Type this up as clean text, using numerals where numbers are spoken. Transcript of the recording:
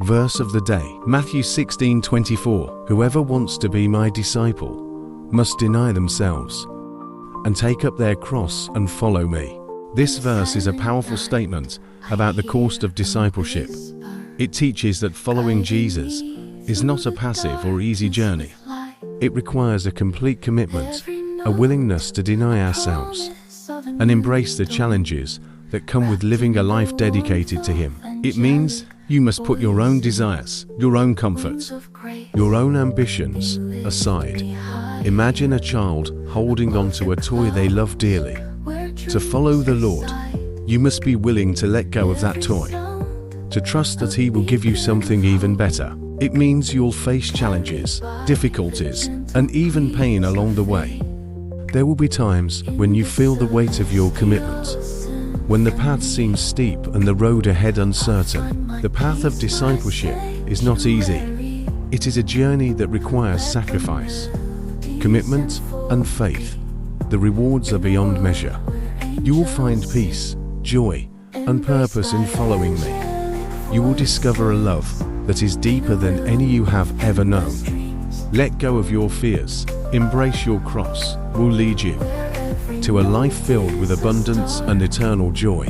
Verse of the day, Matthew 16:24. Whoever wants to be my disciple must deny themselves and take up their cross and follow me. This verse is a powerful statement about the cost of discipleship. It teaches that following Jesus is not a passive or easy journey. It requires a complete commitment, a willingness to deny ourselves, and embrace the challenges that come with living a life dedicated to Him. It means you must put your own desires, your own comfort, your own ambitions aside. Imagine a child holding on to a toy they love dearly. To follow the Lord, you must be willing to let go of that toy, to trust that He will give you something even better. It means you'll face challenges, difficulties, and even pain along the way. There will be times when you feel the weight of your commitment, when the path seems steep and the road ahead uncertain. The path of discipleship is not easy. It is a journey that requires sacrifice, commitment, and faith. The rewards are beyond measure. You will find peace, joy, and purpose in following me. You will discover a love that is deeper than any you have ever known. Let go of your fears. Embrace your cross will lead you to a life filled with abundance and eternal joy.